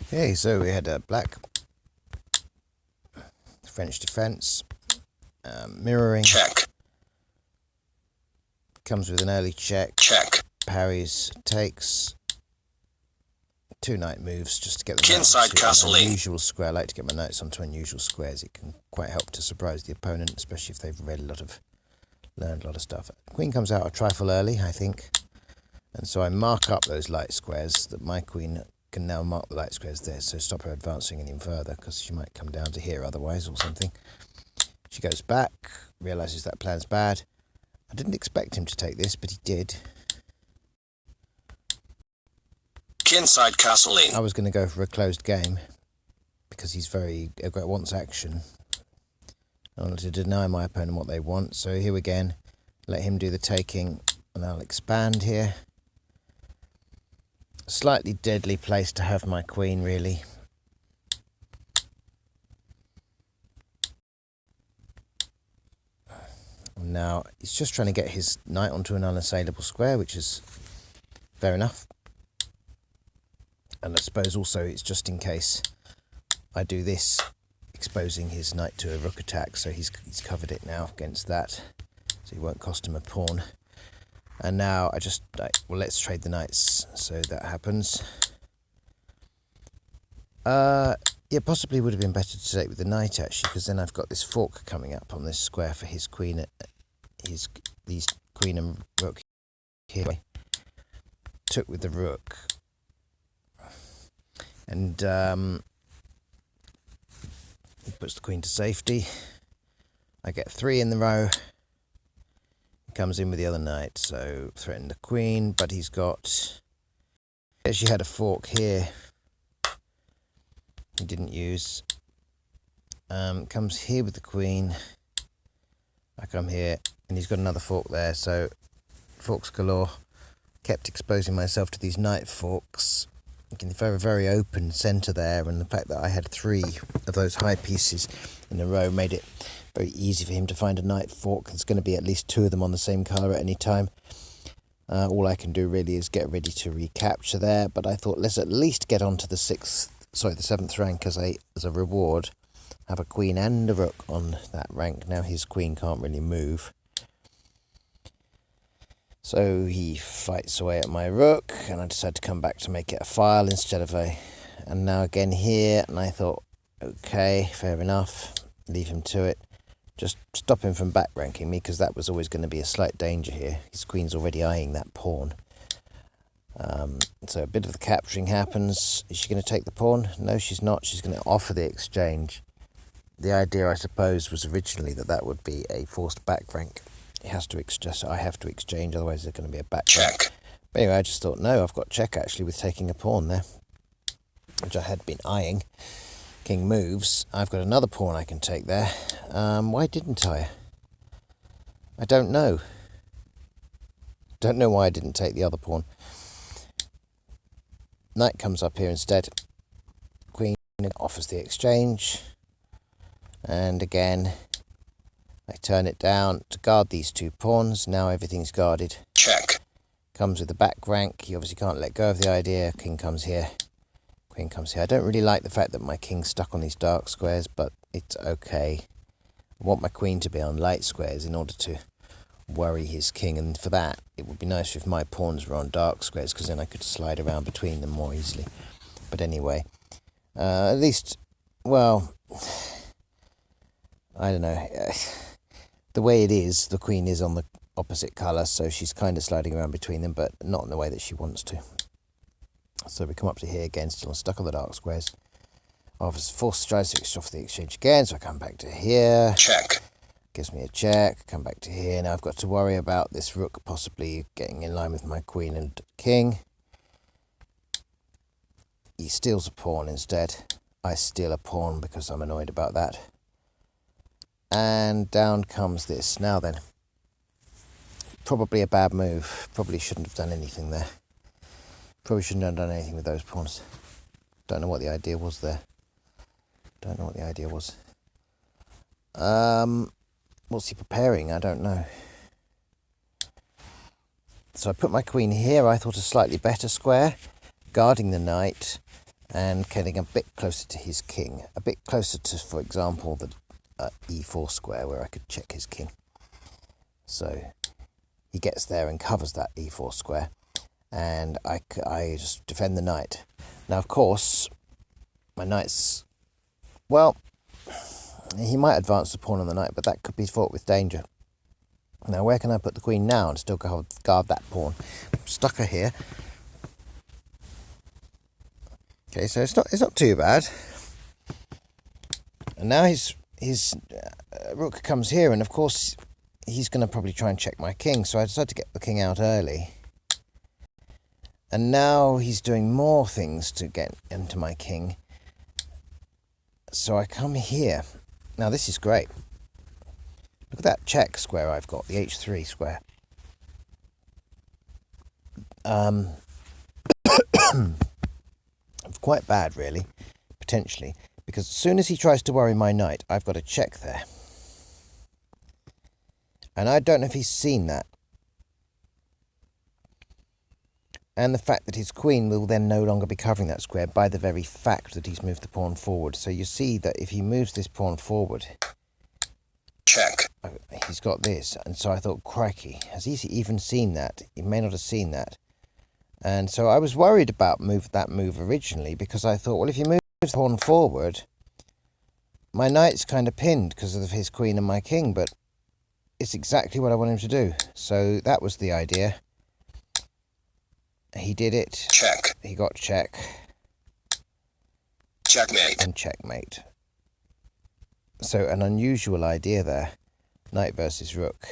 Okay, so we had a black French defence, mirroring. Check. Comes with an early check. Check. Parries, takes. 2 knight moves just to get them Kinside castle an in. unusual square. I like to get my knights onto unusual squares. It can quite help to surprise the opponent, especially if they've learned a lot of stuff. Queen comes out a trifle early, I think, and so I mark up those light squares that my queen can now mark the light squares there, so stop her advancing any further because she might come down to here otherwise or something. She goes back, realises that plan's bad. I didn't expect him to take this, but he did. Kinside castle in. I was going to go for a closed game because he's wants action. I wanted to deny my opponent what they want, so here again, let him do the taking, and I'll expand here. Slightly deadly place to have my queen, really. Now, he's just trying to get his knight onto an unassailable square, which is fair enough. And I suppose also it's just in case I do this, exposing his knight to a rook attack, so he's covered it now against that, so he won't cost him a pawn. And now well, let's trade the knights, so that happens. Yeah, possibly would have been better to take with the knight actually, because then I've got this fork coming up on this square for his queen, these queen and rook here. Took with the rook, and he puts the queen to safety. I get 3 in the row. He comes in with the other knight, so threatened the queen, but he's got. Actually had a fork here. He didn't use. Comes here with the queen. I come here, and he's got another fork there, so forks galore. Kept exposing myself to these knight forks. Looking very, very open centre there, and the fact that I had 3 of those high pieces in a row made it very easy for him to find a knight fork. There's going to be at least 2 of them on the same colour at any time. All I can do really is get ready to recapture there, but I thought let's at least get onto the 7th rank as a reward. Have a queen and a rook on that rank. Now his queen can't really move. So he fights away at my rook, and I decide to come back to make it a file instead of a... And now again here, and I thought, okay, fair enough, leave him to it. Just stop him from back ranking me, because that was always going to be a slight danger here. His queen's already eyeing that pawn. So a bit of the capturing happens. Is she going to take the pawn? No, she's not. She's going to offer the exchange. The idea, I suppose, was originally that would be a forced back rank. I have to exchange, otherwise there's going to be a back rank. Check. But anyway, I just thought, no, I've got check actually with taking a pawn there, which I had been eyeing. King moves. I've got another pawn I can take there. Why didn't I? I don't know. Don't know why I didn't take the other pawn. Knight comes up here instead. Queen offers the exchange. And again, I turn it down to guard these 2 pawns. Now everything's guarded. Check. Comes with the back rank. He obviously can't let go of the idea. King comes here. Queen comes here. I don't really like the fact that my king's stuck on these dark squares, but it's okay. I want my queen to be on light squares in order to worry his king, and for that it would be nice if my pawns were on dark squares, because then I could slide around between them more easily. But anyway, at least, well, I don't know. The way it is, the queen is on the opposite colour, so she's kind of sliding around between them, but not in the way that she wants to. So we come up to here again, still stuck on the dark squares. Force tries to off the exchange again, so I come back to here. Check. Gives me a check. Come back to here. Now I've got to worry about this rook possibly getting in line with my queen and king. He steals a pawn instead. I steal a pawn because I'm annoyed about that. And down comes this. Now then, probably a bad move. Probably shouldn't have done anything there. Probably shouldn't have done anything with those pawns. Don't know what the idea was there. Don't know what the idea was. What's he preparing? I don't know. So I put my queen here. I thought a slightly better square, guarding the knight. and getting a bit closer to his king, a bit closer to, for example, the e4 square where I could check his king. So he gets there and covers that e4 square, and I just defend the knight. Now, of course, my knight's, well, he might advance the pawn on the knight, but that could be fought with danger. Now, where can I put the queen now and still guard that pawn? Stuck her here. Okay, so it's not too bad. And now his rook comes here, and of course he's going to probably try and check my king. So I decided to get the king out early. And now he's doing more things to get into my king. So I come here. Now this is great. Look at that check square I've got, the h3 square. Quite bad, really, potentially, because as soon as he tries to worry my knight, I've got a check there. And I don't know if he's seen that. And the fact that his queen will then no longer be covering that square by the very fact that he's moved the pawn forward. So you see that if he moves this pawn forward, Check. he's got this. And so I thought, crikey, has he even seen that? He may not have seen that. And so I was worried about that move originally, because I thought, well, if he moves the pawn forward, my knight's kind of pinned because of his queen and my king, but it's exactly what I want him to do. So that was the idea. He did it. Check. He got check. Checkmate. And checkmate. So an unusual idea there. Knight versus rook.